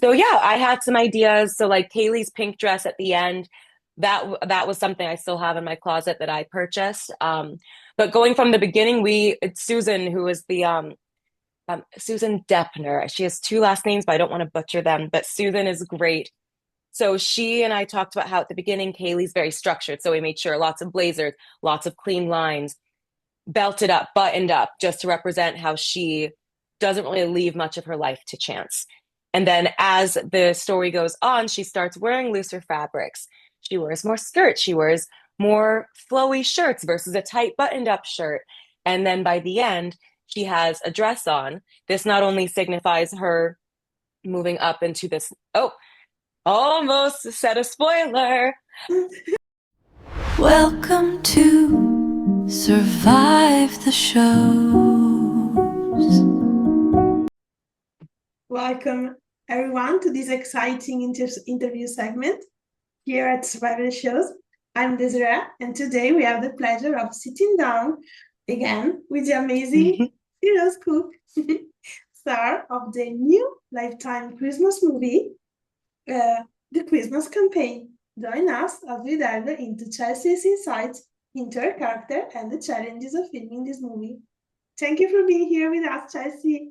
So yeah, I had some ideas. So like Kaylee's pink dress at the end, that was something I still have in my closet that I purchased. But going from the beginning, it's Susan who is the Susan Deppner. She has two last names, but I don't want to butcher them. But Susan is great. So she and I talked about how at the beginning Kaylee's very structured. So we made sure lots of blazers, lots of clean lines, belted up, buttoned up, just to represent how she doesn't really leave much of her life to chance. And then as the story goes on, she starts wearing looser fabrics. She wears more skirts. She wears more flowy shirts versus a tight buttoned up shirt. And then by the end, she has a dress on. This not only signifies her moving up into this, oh, almost said a spoiler. Welcome to Survive the Shows. Welcome, everyone, to this exciting interview segment here at Survival Shows. I'm Desiree, and today we have the pleasure of sitting down again with the amazing Heroes Cook, star of the new Lifetime Christmas movie, The Christmas Campaign. Join us as we delve into Chelsea's insights into her character and the challenges of filming this movie. Thank you for being here with us, Chelsea.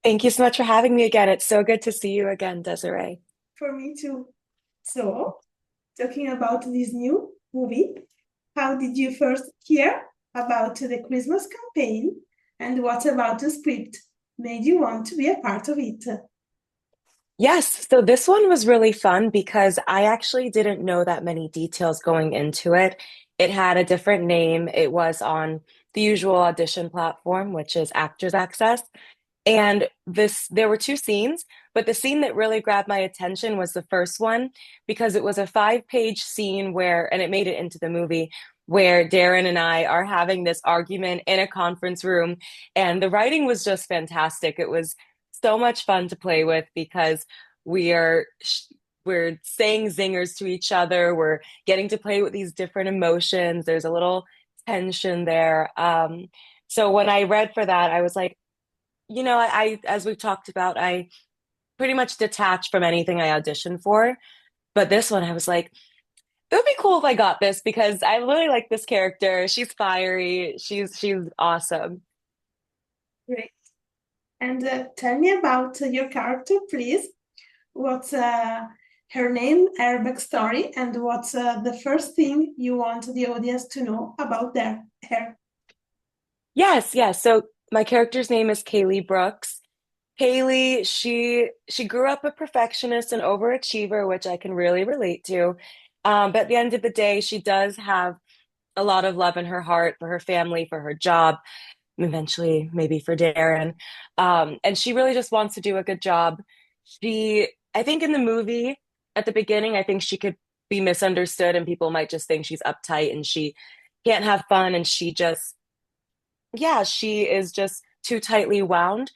Thank you so much for having me again. It's so good to see you again, Desiree. For me too. So, talking about this new movie, how did you first hear about the Christmas campaign, and what about the script made you want to be a part of it? Yes, so this one was really fun because I actually didn't know that many details going into it. It had a different name. It was on the usual audition platform, which is Actors Access. And there were two scenes, but the scene that really grabbed my attention was the first one because it was a 5-page scene and it made it into the movie, where Darren and I are having this argument in a conference room. And the writing was just fantastic. It was so much fun to play with because we are we're saying zingers to each other. We're getting to play with these different emotions. There's a little tension there. So when I read for that, I was like, as we've talked about, I pretty much detach from anything I audition for. But this one, I was like, it would be cool if I got this because I really like this character. She's fiery. She's awesome. Great. And tell me about your character, please. What's her name, her backstory, and what's the first thing you want the audience to know about her? Yes, yes. So my character's name is Kaylee Brooks. Kaylee, she grew up a perfectionist and overachiever, which I can really relate to. But at the end of the day, she does have a lot of love in her heart for her family, for her job, eventually maybe for Darren. And she really just wants to do a good job. I think in the movie at the beginning, I think she could be misunderstood and people might just think she's uptight and she can't have fun and yeah, she is just too tightly wound.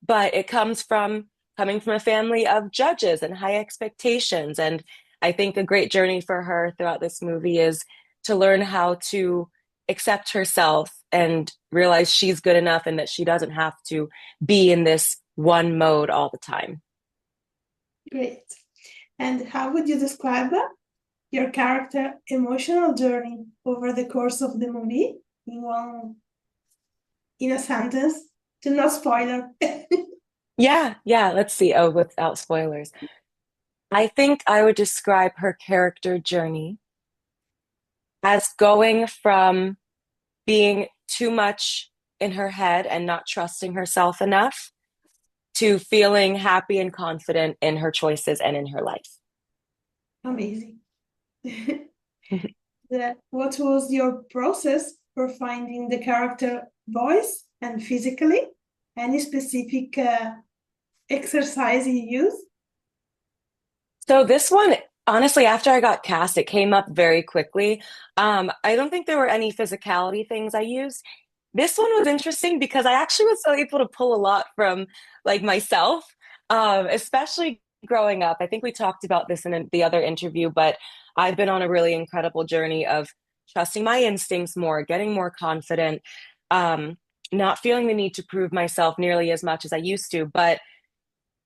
But it comes from coming from a family of judges and high expectations. And I think a great journey for her throughout this movie is to learn how to accept herself and realize she's good enough and that she doesn't have to be in this one mode all the time. Great. And how would you describe your character emotional journey over the course of the movie in a sentence? To not spoiler. Yeah, yeah, let's see. Oh, without spoilers. I think I would describe her character journey as going from being too much in her head and not trusting herself enough to feeling happy and confident in her choices and in her life. Amazing. What was your process for finding the character voice and physically? Any specific exercise you use? So this one, honestly, after I got cast, it came up very quickly. I don't think there were any physicality things I used. This one was interesting because I actually was able to pull a lot from like myself, especially growing up. I think we talked about this in the other interview, but I've been on a really incredible journey of trusting my instincts more, getting more confident, um, not feeling the need to prove myself nearly as much as I used to. But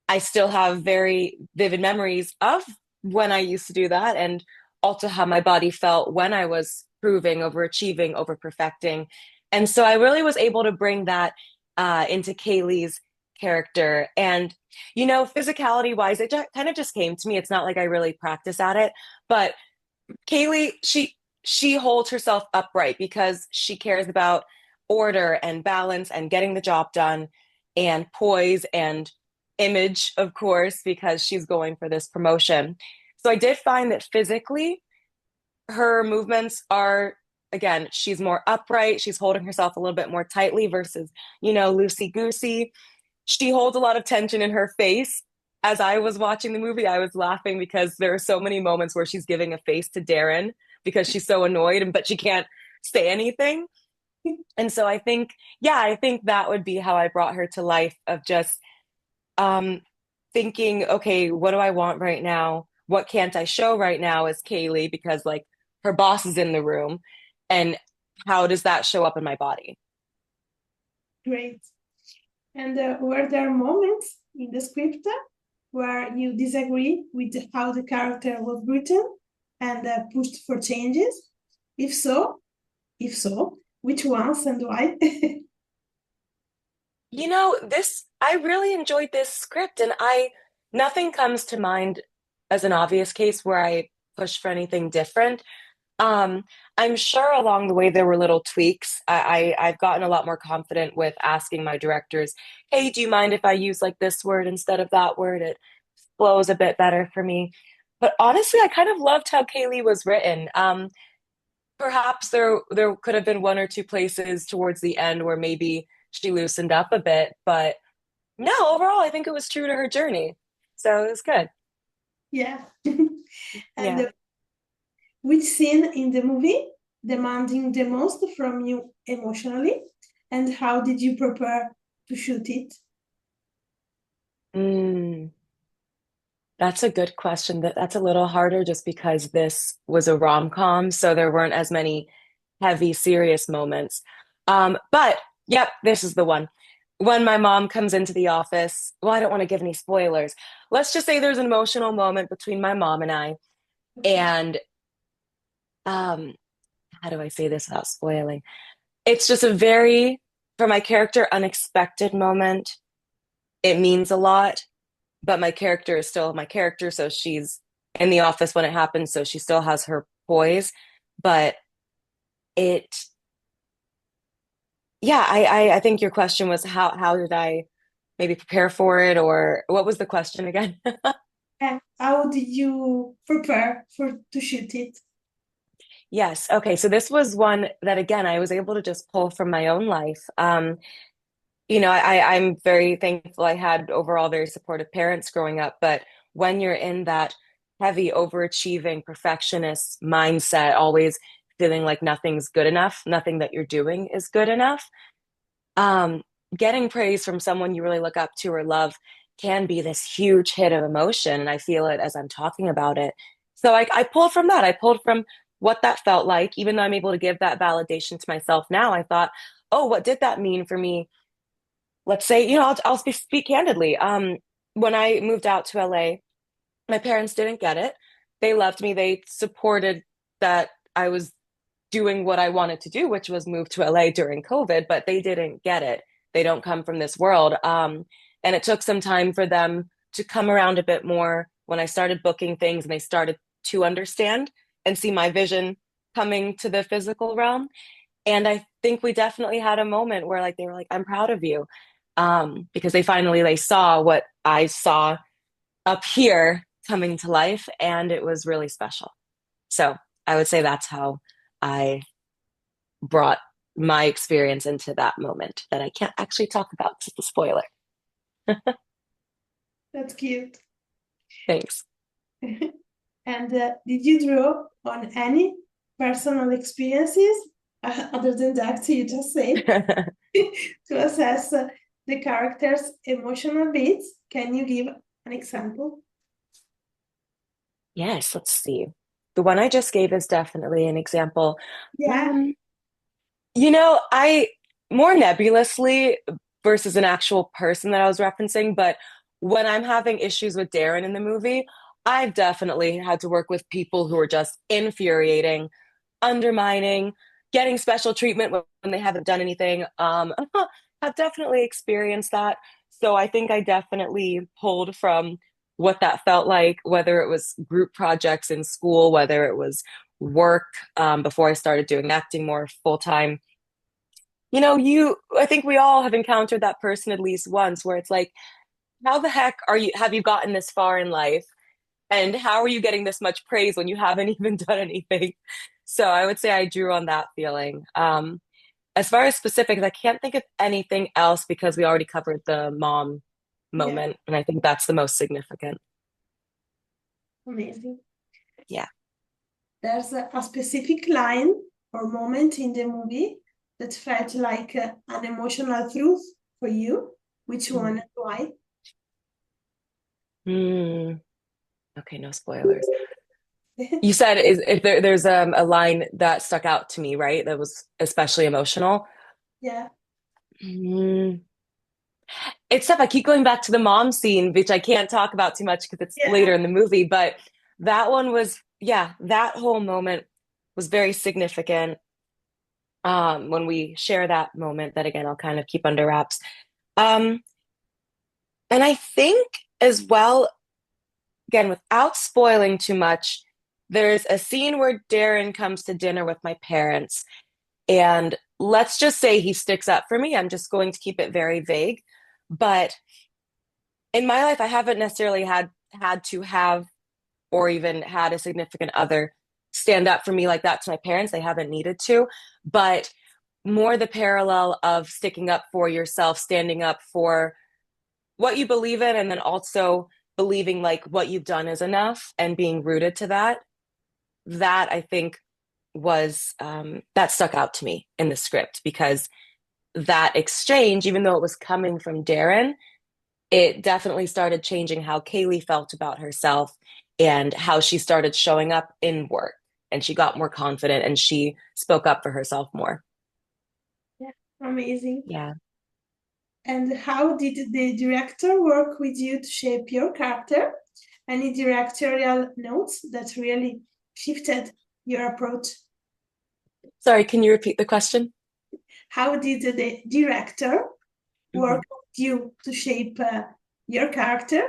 I still have very vivid memories of when I used to do that and also how my body felt when I was proving, overachieving, over perfecting. And so I really was able to bring that into Kaylee's character. And, physicality wise, it kind of just came to me. It's not like I really practice at it, but Kaylee, she holds herself upright because she cares about order and balance and getting the job done and poise and image, of course, because she's going for this promotion. So I did find that physically her movements are, again, she's more upright, she's holding herself a little bit more tightly versus, loosey goosey. She holds a lot of tension in her face. As I was watching the movie, I was laughing because there are so many moments where she's giving a face to Darren because she's so annoyed, but she can't say anything. And so I think, yeah, I think that would be how I brought her to life of just um, thinking, okay, what do I want right now? What can't I show right now as Kaylee because like her boss is in the room, and how does that show up in my body? Great. And were there moments in the script where you disagree with how the character was written and pushed for changes? If so, which ones and why? This, I really enjoyed this script, and nothing comes to mind as an obvious case where I push for anything different. Um, I'm sure along the way there were little tweaks. I've gotten a lot more confident with asking my directors, hey, do you mind if I use like this word instead of that word? It flows a bit better for me. But honestly, I kind of loved how Kaylee was written. Perhaps there could have been one or two places towards the end where maybe she loosened up a bit, but no, overall, I think it was true to her journey. So it was good. Yeah. And Yeah. which scene in the movie demanding the most from you emotionally, and how did you prepare to shoot it? Mm, that's a good question. That's a little harder just because this was a rom-com, so there weren't as many heavy, serious moments. But yep, this is the one. When my mom comes into the office, well, I don't want to give any spoilers. Let's just say there's an emotional moment between my mom and I, Okay. and um, how do I say this without spoiling? It's just a very, for my character, unexpected moment. It means a lot, but my character is still my character. So she's in the office when it happens. So she still has her poise. But it, yeah, I think your question was how did I maybe prepare for it, or what was the question again? And how did you prepare for to shoot it? Yes. Okay. So this was one that again I was able to just pull from my own life. I'm very thankful I had overall very supportive parents growing up, but when you're in that heavy overachieving perfectionist mindset, always feeling like nothing's good enough, nothing that you're doing is good enough, um, getting praise from someone you really look up to or love can be this huge hit of emotion. And I feel it as I'm talking about it. So I pulled from that. I pulled from what that felt like, even though I'm able to give that validation to myself now. I thought, oh, what did that mean for me? Let's say, I'll speak candidly. When I moved out to LA, my parents didn't get it. They loved me. They supported that I was doing what I wanted to do, which was move to LA during COVID, but they didn't get it. They don't come from this world. And it took some time for them to come around a bit more when I started booking things and they started to understand and see my vision coming to the physical realm. And I think we definitely had a moment where like they were like, I'm proud of you. Because they saw what I saw up here coming to life, and it was really special. So I would say that's how I brought my experience into that moment that I can't actually talk about because it's a spoiler. That's cute. Thanks. And did you draw on any personal experiences other than that you just said to assess the character's emotional beats? Can you give an example? Yes, let's see. The one I just gave is definitely an example. Yeah. Um, I more nebulously versus an actual person that I was referencing, but when I'm having issues with Darren in the movie, I've definitely had to work with people who are just infuriating, undermining, getting special treatment when they haven't done anything. I've definitely experienced that. So I think I definitely pulled from what that felt like, whether it was group projects in school, whether it was work, before I started doing acting more full time. I think we all have encountered that person at least once where it's like, how the heck have you gotten this far in life? And how are you getting this much praise when you haven't even done anything? So I would say I drew on that feeling. As far as specifics, I can't think of anything else because we already covered the mom Yeah, moment, and I think that's the most significant. amazing. Yeah. There's a specific line or moment in the movie that felt like an emotional truth for you. Which one and why? Mm. Okay, no spoilers. You said is if there's a line that stuck out to me, right? That was especially emotional. Yeah, Mm. It's tough. I keep going back to the mom scene, which I can't talk about too much because it's yeah, later in the movie, but that one was, yeah, that whole moment was very significant. When we share that moment, that again, I'll kind of keep under wraps. Um, and I think as well, again, without spoiling too much, there's a scene where Darren comes to dinner with my parents, and let's just say he sticks up for me. I'm just going to keep it very vague. But in my life, I haven't necessarily had to have or even had a significant other stand up for me like that to my parents. They haven't needed to, but more the parallel of sticking up for yourself, standing up for what you believe in, and then also believing like what you've done is enough and being rooted to that. That I think was that stuck out to me in the script because that exchange, even though it was coming from Darren, it definitely started changing how Kaylee felt about herself and how she started showing up in work. And she got more confident and she spoke up for herself more. yeah, amazing. Yeah. And how did the director work with you to shape your character? Any directorial notes that really shifted your approach? Sorry, can you repeat the question? How did the director work Mhm. with you to shape your character?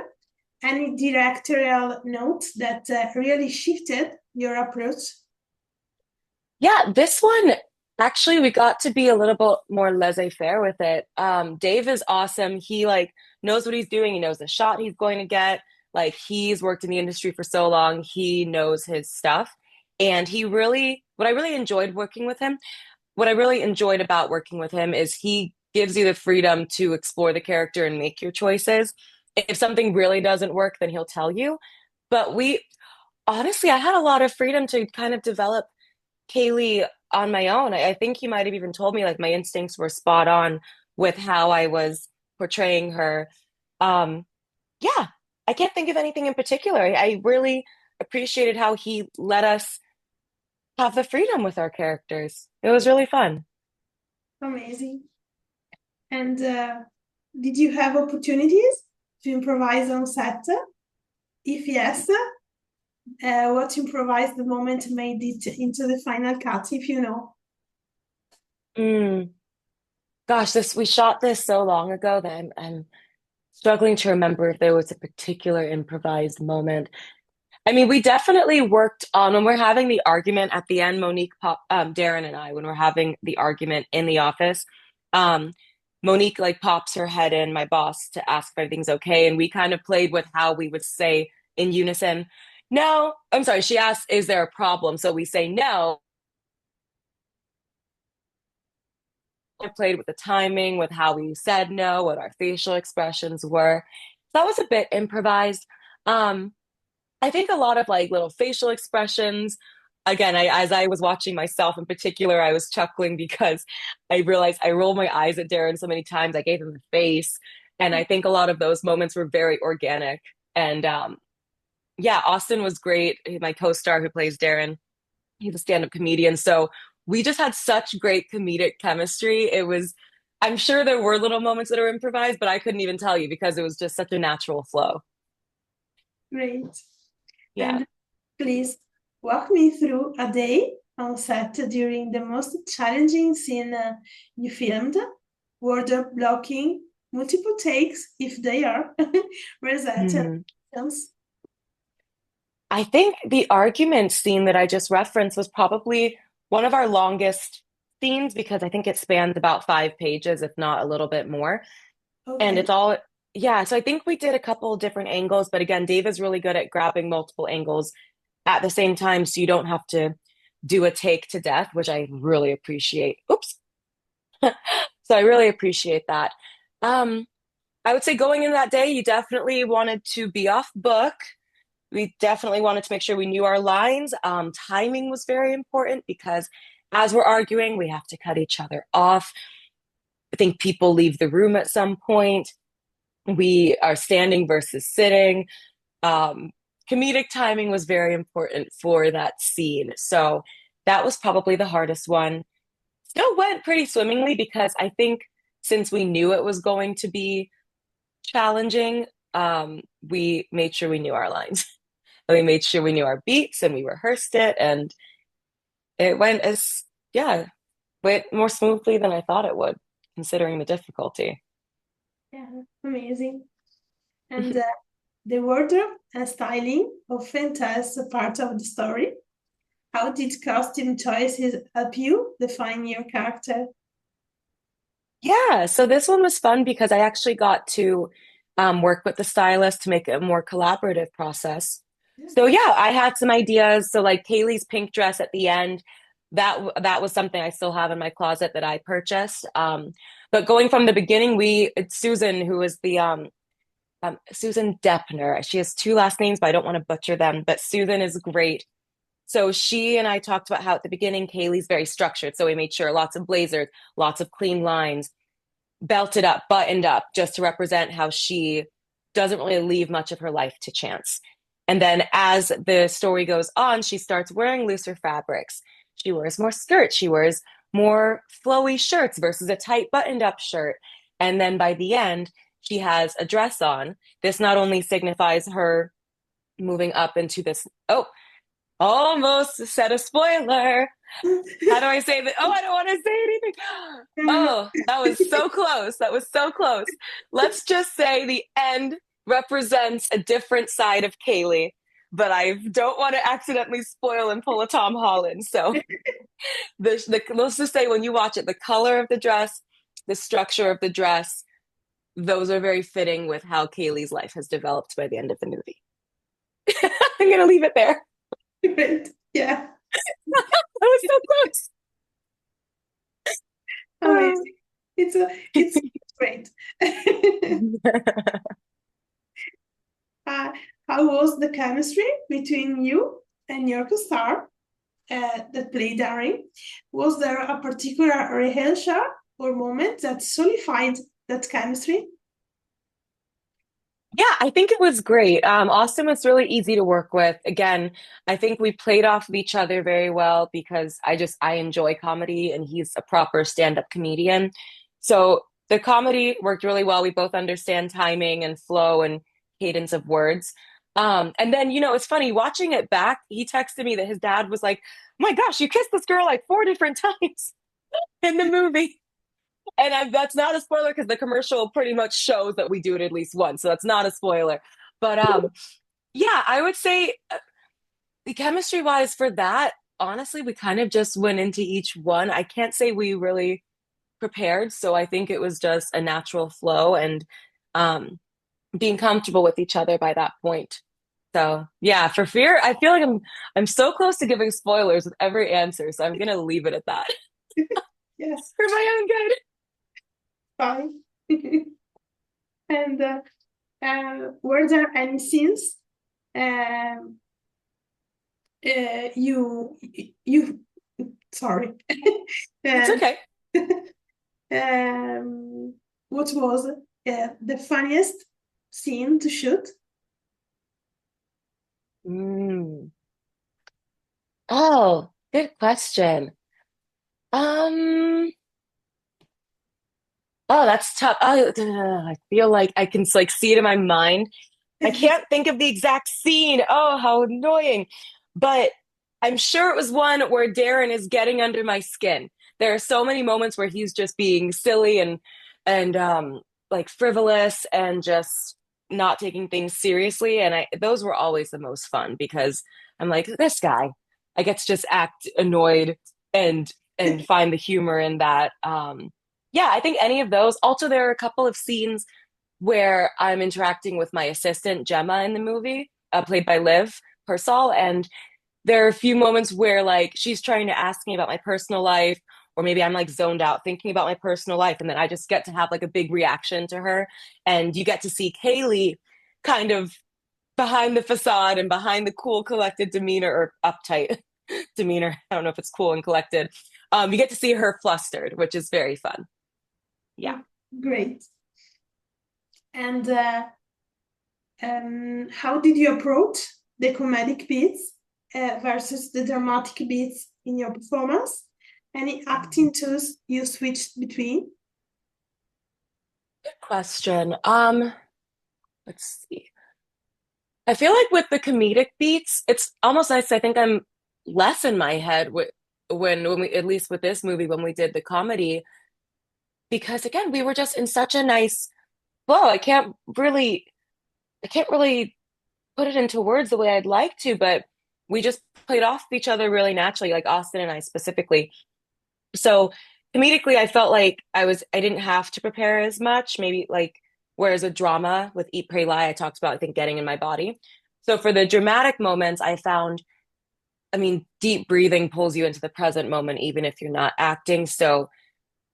Any directorial notes that really shifted your approach? Yeah, this one actually we got to be a little bit more laissez-faire with it. Dave is awesome. He like knows what he's doing. He knows the shot he's going to get. Like he's worked in the industry for so long. He knows his stuff. And what I really enjoyed working with him, what I really enjoyed about working with him is he gives you the freedom to explore the character and make your choices. If something really doesn't work, then he'll tell you. But honestly, I had a lot of freedom to kind of develop Kaylee on my own. I think he might have even told me like my instincts were spot on with how I was portraying her. Um, yeah, I can't think of anything in particular. I really appreciated how he let us have the freedom with our characters. It was really fun. Amazing. And did you have opportunities to improvise on set? If yes, what improvised moment made it into the final cut, if you know? Mm, gosh, this we shot this so long ago that I'm struggling to remember if there was a particular improvised moment. I mean, we definitely worked on when we're having the argument at the end, Darren and I, when we're having the argument in the office, um, Monique like pops her head in, my boss, to ask if everything's okay. And we kind of played with how we would say in unison, no, I'm sorry. She asked, is there a problem? So we say no. I played with the timing, with how we said no, what our facial expressions were. So that was a bit improvised. Um, I think a lot of like little facial expressions. Again, as I was watching myself in particular, I was chuckling because I realized I rolled my eyes at Darren so many times. I gave him a face. And I think a lot of those moments were very organic. And yeah, Austin was great. My co-star who plays Darren, he's a stand-up comedian. So we just had such great comedic chemistry. It was I'm sure there were little moments that are improvised, but I couldn't even tell you because it was just such a natural flow. Great. Yeah. And please walk me through a day on set during the most challenging scene you filmed, wardrobe blocking, multiple takes if they are, reset and Mhm. films. I think the argument scene that I just referenced was probably one of our longest scenes because I think it spans about 5 pages, if not a little bit more. And Okay. it's all, yeah. So I think we did a couple different angles, but again, Dave is really good at grabbing multiple angles at the same time, so you don't have to do a take to death, which I really appreciate. Oops. So I really appreciate that. Um, I would say going into that day, you definitely wanted to be off book. We definitely wanted to make sure we knew our lines. Timing was very important because as we're arguing, we have to cut each other off. I think people leave the room at some point. We are standing versus sitting. Um, Comedic timing was very important for that scene. So that was probably the hardest one. Still went pretty swimmingly because I think since we knew it was going to be challenging, we made sure we knew our lines. We made sure we knew our beats and we rehearsed it, and it went as, yeah, went more smoothly than I thought it would, considering the difficulty. Yeah, amazing. And the wardrobe and styling often tells a part of the story. How did costume choices help you define your character? Yeah, so this one was fun because I actually got to work with the stylist to make it a more collaborative process. So yeah, I had some ideas. So like Kaylee's pink dress at the end, that was something I still have in my closet that I purchased. But going from the beginning, it's Susan who is the Susan Deppner. She has two last names, but I don't want to butcher them. But Susan is great. So she and I talked about how at the beginning Kaylee's very structured. So we made sure lots of blazers, lots of clean lines, belted up, buttoned up, just to represent how she doesn't really leave much of her life to chance. And then as the story goes on, she starts wearing looser fabrics. She wears more skirts. She wears more flowy shirts versus a tight buttoned up shirt. And then by the end, she has a dress on. This not only signifies her moving up into this, oh, almost said a spoiler. How do I say that? Oh, I don't want to say anything. Oh, that was so close. That was so close. Let's just say the end represents a different side of Kaylee, but I don't want to accidentally spoil and pull a Tom Holland. So let's just say when you watch it, the color of the dress, the structure of the dress, those are very fitting with how Kaylee's life has developed by the end of the movie. I'm going to leave it there. Great. Yeah, That was so amazing. It's great. close. uh, how was the chemistry between you and your co-star that played Darren? Was there a particular rehearsal or moment that solidified that chemistry? Yeah, I think it was great. Austin was really easy to work with. Again, I think we played off of each other very well because I enjoy comedy and he's a proper stand-up comedian. So the comedy worked really well. We both understand timing and flow and cadence of words. And then, it's funny watching it back, he texted me that his dad was like, "Oh my gosh, you kissed this girl like 4 different times in the movie." And that's not a spoiler because the commercial pretty much shows that we do it at least once, so that's not a spoiler. But yeah, I would say the chemistry wise for that, honestly, we kind of just went into each one. I can't say we really prepared, so I think it was just a natural flow and um, being comfortable with each other by that point. So yeah, for fear, I feel like I'm so close to giving spoilers with every answer, so I'm gonna leave it at that Yes, for my own good. fine. And were there any scenes um, you sorry It's uh, okay. um, what was the funniest scene to shoot? Mm. Oh, good question. Um, Oh, that's tough. I feel like I can like see it in my mind. I can't think of the exact scene. Oh, how annoying. But I'm sure it was one where Darren is getting under my skin. There are so many moments where he's just being silly and like frivolous and just not taking things seriously. And those were always the most fun because I'm like, this guy. I get to just act annoyed and and find the humor in that. Yeah, I think any of those. Also, there are a couple of scenes where I'm interacting with my assistant Gemma in the movie, played by Liv Pearsall, and there are a few moments where like she's trying to ask me about my personal life, or maybe I'm like zoned out thinking about my personal life, and then I just get to have like a big reaction to her, and you get to see Kaylee kind of behind the facade and behind the cool, collected demeanor or uptight demeanor. I don't know if it's cool and collected. You get to see her flustered, which is very fun. Yeah. Great. And how did you approach the comedic beats versus the dramatic beats in your performance? Any acting tools you switched between? Good question. Let's see. I feel like with the comedic beats, it's almost nice. I think I'm less in my head with when we at least with this movie when we did the comedy because again we were just in such a nice flow. I can't really put it into words the way I'd like to, but we just played off each other really naturally, like Austin and I specifically. So comedically, I felt like I didn't have to prepare as much, maybe like whereas a drama with Eat, Pray, Lie, I talked about, I think, getting in my body. So for the dramatic moments, I found, I mean, deep breathing pulls you into the present moment, even if you're not acting. So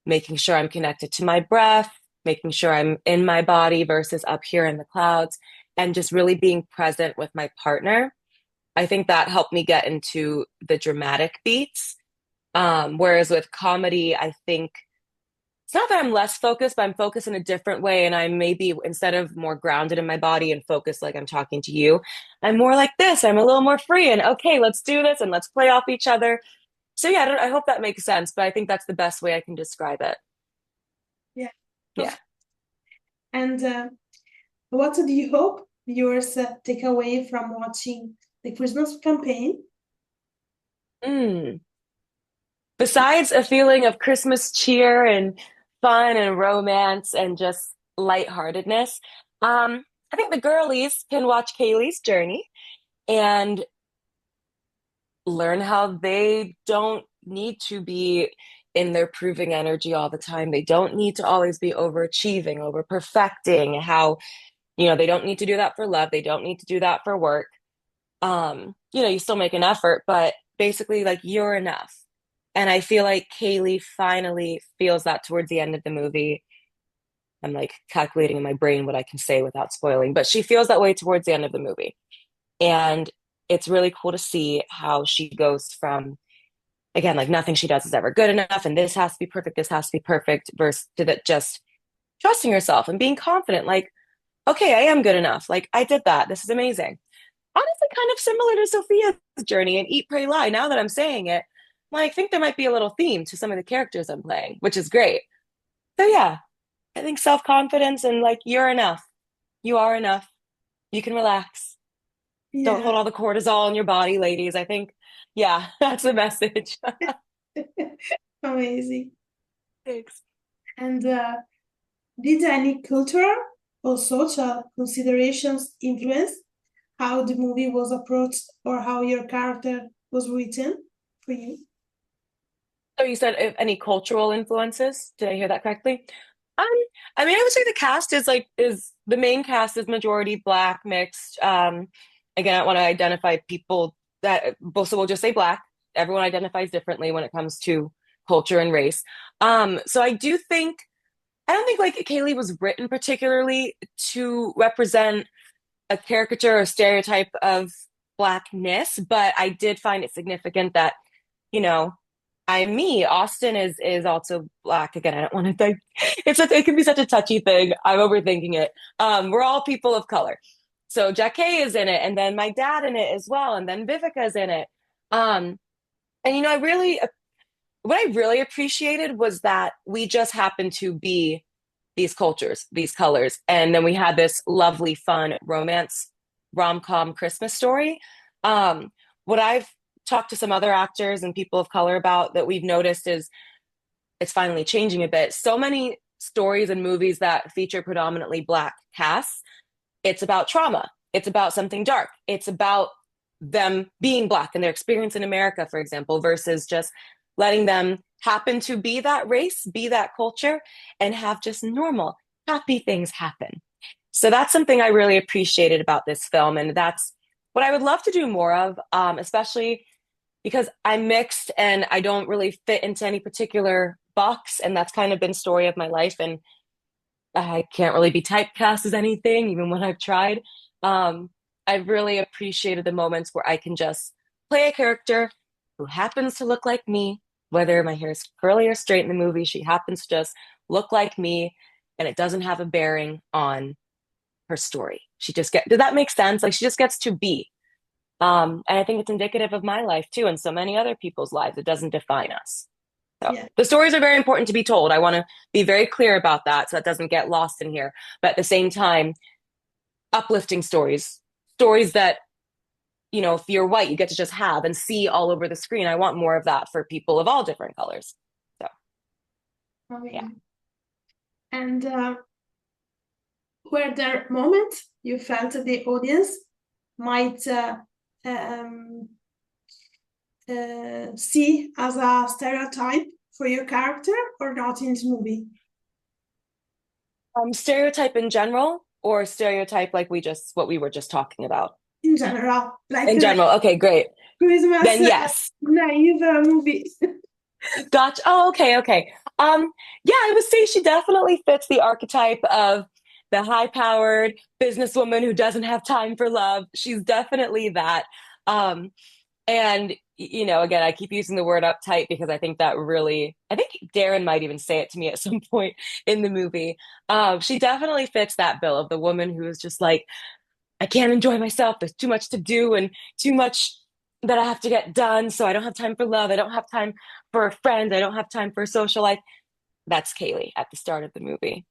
making sure I'm connected to my breath, making sure I'm in my body versus up here in the clouds, and just really being present with my partner. I think that helped me get into the dramatic beats. Whereas with comedy, I think it's not that I'm less focused, but I'm focused in a different way. And I maybe instead of more grounded in my body and focused like I'm talking to you, I'm more like this. I'm a little more free and okay, let's do this and let's play off each other. So yeah, I hope that makes sense, but I think that's the best way I can describe it. Yeah. Yeah. And what do you hope viewers take away from watching the Christmas campaign? Mm. Besides a feeling of Christmas cheer and fun and romance and just lightheartedness, I think the girlies can watch Kaylee's journey and learn how they don't need to be in their proving energy all the time. They don't need to always be overachieving, over perfecting, how, they don't need to do that for love. They don't need to do that for work. You still make an effort, but basically like you're enough. And I feel like Kaylee finally feels that towards the end of the movie. I'm like calculating in my brain what I can say without spoiling, but she feels that way towards the end of the movie. And it's really cool to see how she goes from, again, like nothing she does is ever good enough, and this has to be perfect, this has to be perfect, versus to that just trusting herself and being confident, like, okay, I am good enough. Like, I did that. This is amazing. Honestly, kind of similar to Sophia's journey in Eat, Pray, Lie. Now that I'm saying it, I think there might be a little theme to some of the characters I'm playing, which is great. So, yeah, I think self confidence and like, you're enough. You are enough. You can relax. Don't Yeah. hold all the cortisol in your body, ladies. I think, yeah, that's the message. Amazing. Thanks. And did any cultural or social considerations influence how the movie was approached or how your character was written for you? So you said if any cultural influences? Did I hear that correctly? Um, I mean, I would say the cast is the main cast is majority Black mixed. Again, I want to identify people that so we'll just say Black. Everyone identifies differently when it comes to culture and race. So I don't think like Kaylee was written particularly to represent a caricature or stereotype of Blackness, but I did find it significant that, you know, I'm me. Austin is also Black. Again, I don't want to think it can be such a touchy thing. I'm overthinking it. We're all people of color. So Jackie is in it, and then my dad in it as well, and then Vivica's in it. And what I really appreciated was that we just happened to be these cultures, these colors. And then we had this lovely, fun romance rom-com Christmas story. Um, what I've talked to some other actors and people of color about that we've noticed is it's finally changing a bit. So many stories and movies that feature predominantly Black casts, it's about trauma. It's about something dark. It's about them being Black and their experience in America, for example, versus just letting them happen to be that race, be that culture, and have just normal, happy things happen. So that's something I really appreciated about this film. And that's what I would love to do more of, especially because I'm mixed and I don't really fit into any particular box. And that's kind of been story of my life. And I can't really be typecast as anything, even when I've tried. Um, I've really appreciated the moments where I can just play a character who happens to look like me, whether my hair is curly or straight in the movie, she happens to just look like me, and it doesn't have a bearing on her story. Did that make sense? Like she just gets to be. And I think it's indicative of my life too, and so many other people's lives. It doesn't define us. So Yeah. the stories are very important to be told. I want to be very clear about that so that doesn't get lost in here. But at the same time, uplifting stories, stories that, if you're white, you get to just have and see all over the screen. I want more of that for people of all different colors. So, yeah. Amazing. And were there moments you felt the audience might um, see as a stereotype for your character or not in this movie? Stereotype in general or stereotype like what we were just talking about? In general, like In general. Okay, great. Christmas Then yes. naive movie. Gotcha. Oh, okay, okay. Yeah, I would say she definitely fits the archetype of the high-powered businesswoman who doesn't have time for love. She's definitely that. And again, I keep using the word uptight because I think Darren might even say it to me at some point in the movie. She definitely fits that bill of the woman who is just like, I can't enjoy myself. There's too much to do and too much that I have to get done. So I don't have time for love. I don't have time for friends. I don't have time for social life. That's Kaylee at the start of the movie.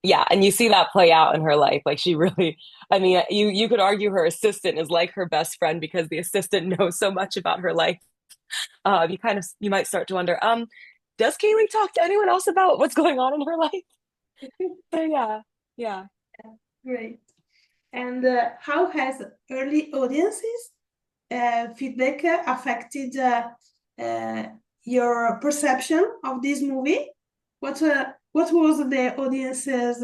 Yeah, and you see that play out in her life. Like she really, I mean, you could argue her assistant is like her best friend because the assistant knows so much about her life. You might start to wonder, does Kaylee talk to anyone else about what's going on in her life? So yeah, yeah. Great. And how has early audiences feedback affected uh, your perception of this movie? What was the audience's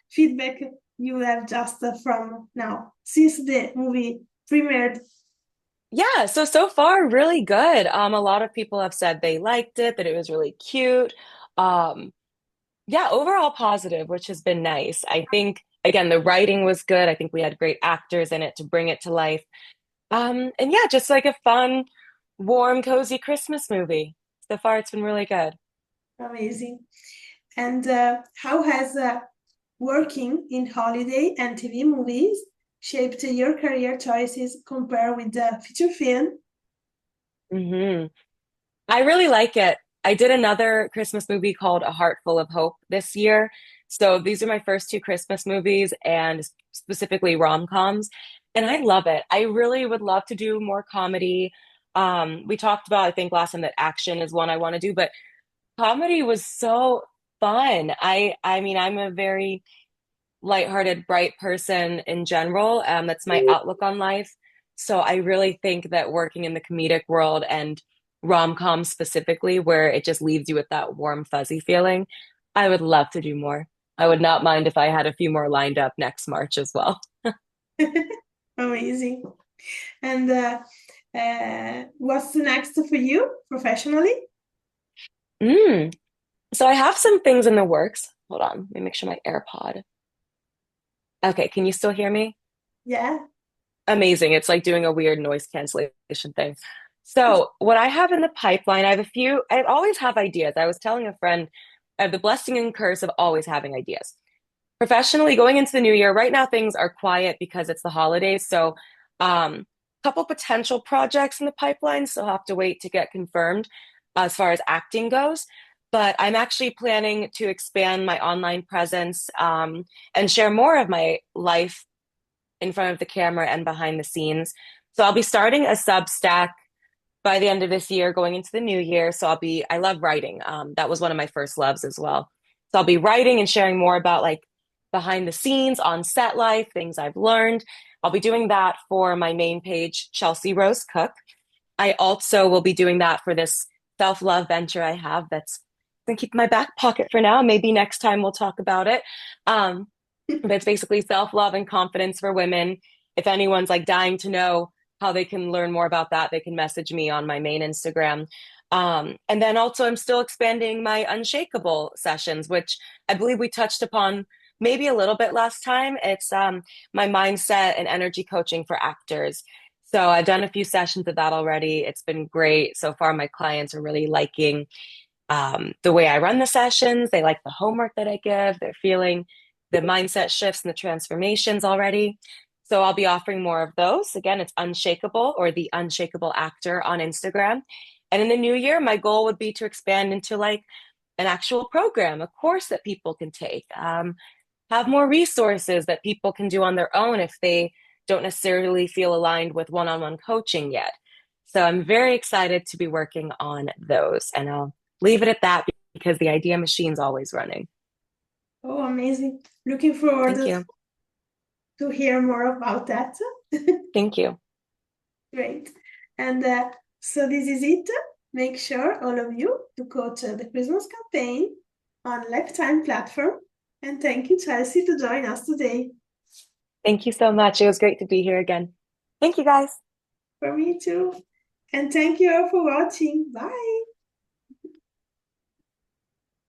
feedback you have just from now since the movie premiered? Yeah, so far really good. A lot of people have said they liked it, that it was really cute. Um, yeah, overall positive, which has been nice. I think again the writing was good. I think we had great actors in it to bring it to life. And yeah, just like a fun, warm, cozy Christmas movie. So far, it's been really good. Amazing. And how has working in holiday and TV movies shaped your career choices compared with the feature film? hmm I really like it. I did another Christmas movie called A Heart Full of Hope this year. So these are my first two Christmas movies and specifically rom-coms. And I love it. I really would love to do more comedy. We talked about, I think last time that action is one I want to do, but comedy was so fun. I mean, I'm a very lighthearted, bright person in general. That's my outlook on life. So I really think that working in the comedic world and rom-com specifically, where it just leaves you with that warm, fuzzy feeling, I would love to do more. I would not mind if I had a few more lined up next March as well. Amazing. And what's next for you professionally? Mm. So I have some things in the works. Hold on, let me make sure my AirPod. Okay, can you still hear me? Yeah. Amazing. It's like doing a weird noise cancellation thing. So, what I have in the pipeline, I always have ideas. I was telling a friend, I have the blessing and curse of always having ideas. Professionally, going into the new year, right now things are quiet because it's the holidays. So, couple potential projects in the pipeline, so I'll have to wait to get confirmed as far as acting goes. but I'm actually planning to expand my online presence and share more of my life in front of the camera and behind the scenes. So I'll be starting a Substack by the end of this year, going into the new year. So I love writing. That was one of my first loves as well. So I'll be writing and sharing more about like behind the scenes, on set life, things I've learned. I'll be doing that for my main page, Chelsea Rose Cook. I also will be doing that for this self-love venture I have that's going to keep in my back pocket for now. Maybe next time we'll talk about it. Um, but it's basically self-love and confidence for women. If anyone's like dying to know how they can learn more about that, they can message me on my main Instagram. And then also, I'm still expanding my unshakable sessions, which I believe we touched upon maybe a little bit last time. It's my mindset and energy coaching for actors. So I've done a few sessions of that already. It's been great. So far, my clients are really liking the way I run the sessions. They like the homework that I give. They're feeling the mindset shifts and the transformations already. So I'll be offering more of those. Again, it's Unshakable or the Unshakable Actor on Instagram. And in the new year, my goal would be to expand into like an actual program, a course that people can take, have more resources that people can do on their own if they don't necessarily feel aligned with one-on-one coaching yet. So I'm very excited to be working on those. And I'll leave it at that because the idea machine's always running. Oh, amazing. Looking forward Thank you. to hear more about that. Thank you. Great. And so this is it. Make sure, all of you, to coach the Christmas campaign on Lifetime platform. And thank you, Chelsea, to join us today. Thank you so much. It was great to be here again. Thank you, guys. For me too. And thank you all for watching. Bye.